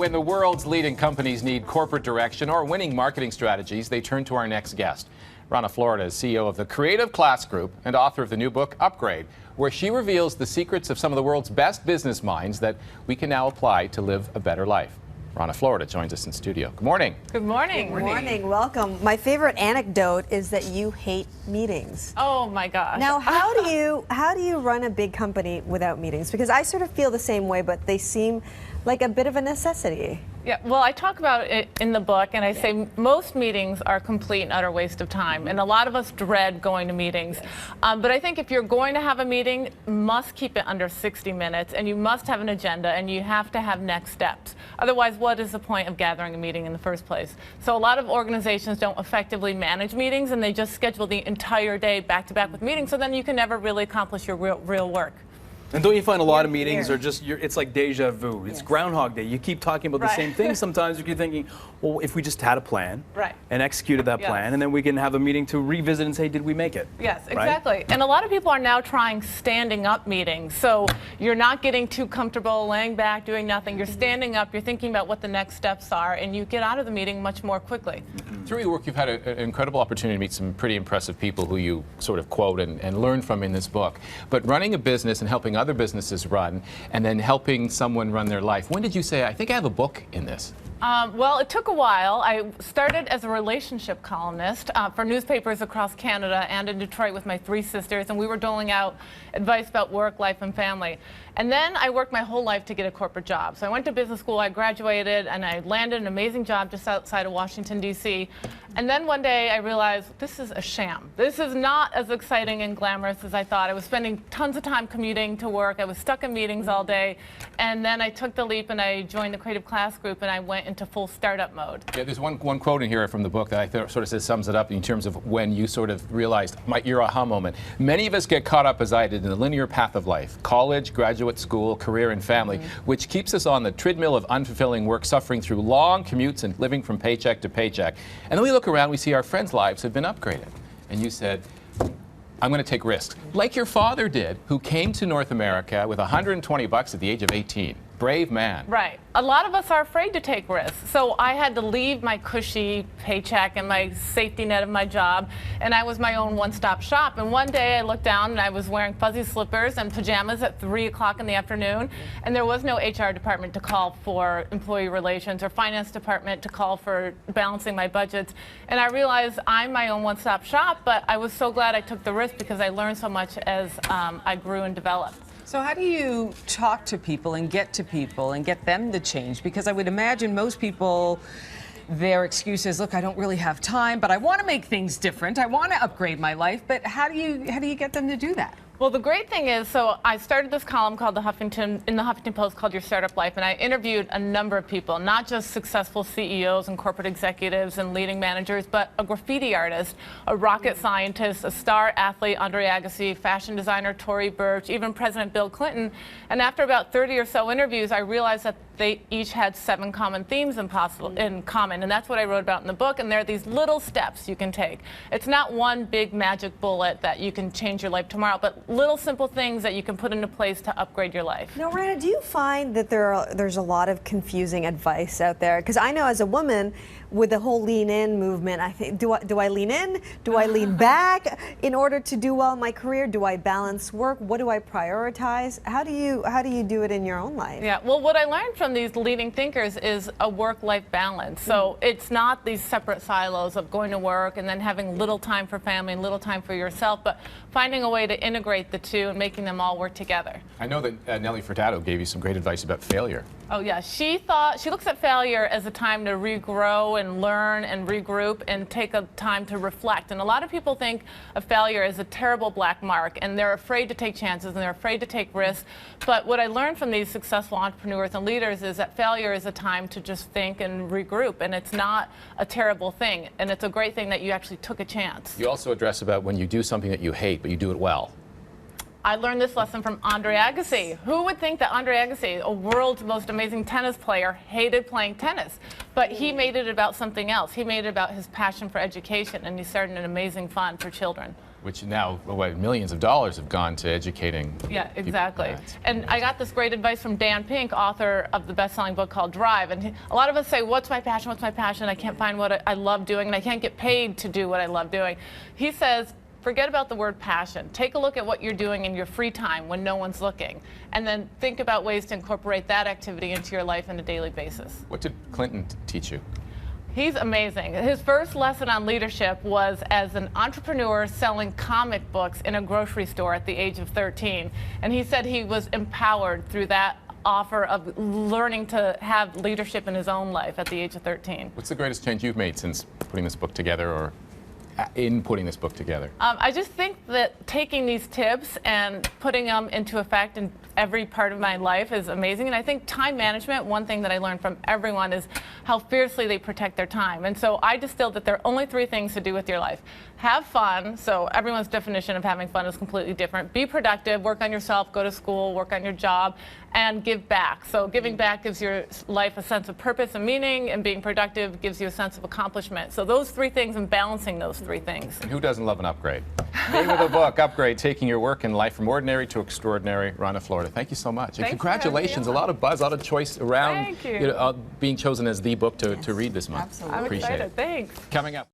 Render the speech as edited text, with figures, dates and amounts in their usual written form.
When the world's leading companies need corporate direction or winning marketing strategies, they turn to our next guest. Rana, Florida is CEO of the Creative Class Group and author of the new book, Upgrade, where she reveals the secrets of some of the world's best business minds that we can now apply to live a better life. Rana, Florida joins us in studio. Good morning. Good morning. Good morning. Welcome. My favorite anecdote is that you hate meetings. Oh my gosh. Now, how do you run a big company without meetings? Because I sort of feel the same way, but they seem like a bit of a necessity. Yeah, well, I talk about it in the book, and I say most meetings are a complete and utter waste of time, and a lot of us dread going to meetings. But I think if you're going to have a meeting, you must keep it under 60 minutes, and you must have an agenda, and you have to have next steps. Otherwise, what is the point of gathering a meeting in the first place? So a lot of organizations don't effectively manage meetings, and they just schedule the entire day back-to-back with meetings, so then you can never really accomplish your real work. And don't you find a lot of meetings are just, it's like deja vu. It's Groundhog Day. You keep talking about the same thing. Sometimes you keep thinking, well, if we just had a plan and executed that plan, and then we can have a meeting to revisit and say, did we make it? Yes, exactly. And a lot of people are now trying standing up meetings. So you're not getting too comfortable laying back, doing nothing. You're standing up, you're thinking about what the next steps are, and you get out of the meeting much more quickly. Through your work, you've had an incredible opportunity to meet some pretty impressive people who you sort of quote and learn from in this book. But running a business and helping other businesses run, and then helping someone run their life, when did you say, I think I have a book in this? Well, it took a while. I started as a relationship columnist for newspapers across Canada and in Detroit with my three sisters, and we were doling out advice about work, life, and family. And then I worked my whole life to get a corporate job. So I went to business school, I graduated, and I landed an amazing job just outside of Washington, D.C. And then one day I realized this is a sham. This is not as exciting and glamorous as I thought. I was spending tons of time commuting to work. I was stuck in meetings all day. And then I took the leap and I joined the Creative Class Group, and I went into full startup mode. Yeah, there's one quote in here from the book that I sort of says sums it up in terms of when you sort of realized your aha moment. Many of us get caught up, as I did, in the linear path of life: college, graduate school, career, and family, which keeps us on the treadmill of unfulfilling work, suffering through long commutes and living from paycheck to paycheck. And then we look around, we see our friends' lives have been upgraded. And you said, I'm going to take risks, like your father did, who came to North America with $120 at the age of 18. Brave man. Right. A lot of us are afraid to take risks. So I had to leave my cushy paycheck and my safety net of my job, and I was my own one-stop shop. And one day I looked down and I was wearing fuzzy slippers and pajamas at 3 o'clock in the afternoon, and there was no HR department to call for employee relations or finance department to call for balancing my budgets. And I realized I'm my own one-stop shop, but I was so glad I took the risk because I learned so much as I grew and developed. So how do you talk to people and get them to change? Because I would imagine most people, their excuse is, look, I don't really have time, but I want to make things different. I want to upgrade my life. But how do you get them to do that? Well, the great thing is, so I started this column called in the Huffington Post called Your Startup Life, and I interviewed a number of people, not just successful CEOs and corporate executives and leading managers, but a graffiti artist, a rocket scientist, a star athlete, Andre Agassi, fashion designer, Tory Burch, even President Bill Clinton. And after about 30 or so interviews, I realized that they each had 7 common themes in common, and that's what I wrote about in the book. And there are these little steps you can take. It's not one big magic bullet that you can change your life tomorrow, but little simple things that you can put into place to upgrade your life. Now, Rana, do you find that there's a lot of confusing advice out there? Because I know as a woman, with the whole lean in movement, I think, do I lean in? Do I lean back in order to do well in my career? Do I balance work? What do I prioritize? How do you do it in your own life? Yeah, well, what I learned from these leading thinkers is a work-life balance. So it's not these separate silos of going to work and then having little time for family and little time for yourself, but finding a way to integrate the two and making them all work together. I know that Nellie Furtado gave you some great advice about failure. Oh yeah, she looks at failure as a time to regrow and learn and regroup and take a time to reflect. And a lot of people think of failure as a terrible black mark, and they're afraid to take chances and they're afraid to take risks. But what I learned from these successful entrepreneurs and leaders is that failure is a time to just think and regroup, and it's not a terrible thing, and it's a great thing that you actually took a chance. You also address about when you do something that you hate, but you do it well. I learned this lesson from Andre Agassi. Who would think that Andre Agassi, a world's most amazing tennis player, hated playing tennis? But he made it about something else. He made it about his passion for education, and he started an amazing fund for children. Which now, millions of dollars have gone to educating. Yeah, exactly. And I got this great advice from Dan Pink, author of the best-selling book called Drive. And a lot of us say, what's my passion, what's my passion? I can't find what I love doing, and I can't get paid to do what I love doing. He says, forget about the word passion. Take a look at what you're doing in your free time when no one's looking. And then think about ways to incorporate that activity into your life on a daily basis. What did Clinton teach you? He's amazing. His first lesson on leadership was as an entrepreneur selling comic books in a grocery store at the age of 13. And he said he was empowered through that offer of learning to have leadership in his own life at the age of 13. What's the greatest change you've made since putting this book together, or in putting this book together? I just think that taking these tips and putting them into effect in every part of my life is amazing. And I think time management, one thing that I learned from everyone is how fiercely they protect their time. And so I distilled that there are only 3 things to do with your life. Have fun. So everyone's definition of having fun is completely different. Be productive, work on yourself, go to school, work on your job, and give back. So giving back gives your life a sense of purpose and meaning, and being productive gives you a sense of accomplishment. So those 3 things and balancing those 3 things. And who doesn't love an upgrade? Name of the book, Upgrade, Taking Your Work and Life from Ordinary to Extraordinary. Rana, Florida. Thank you so much. And congratulations. A lot of buzz, a lot of choice around being chosen as the book to read this month. Absolutely. I'm Appreciate excited. it. Thanks. Coming up.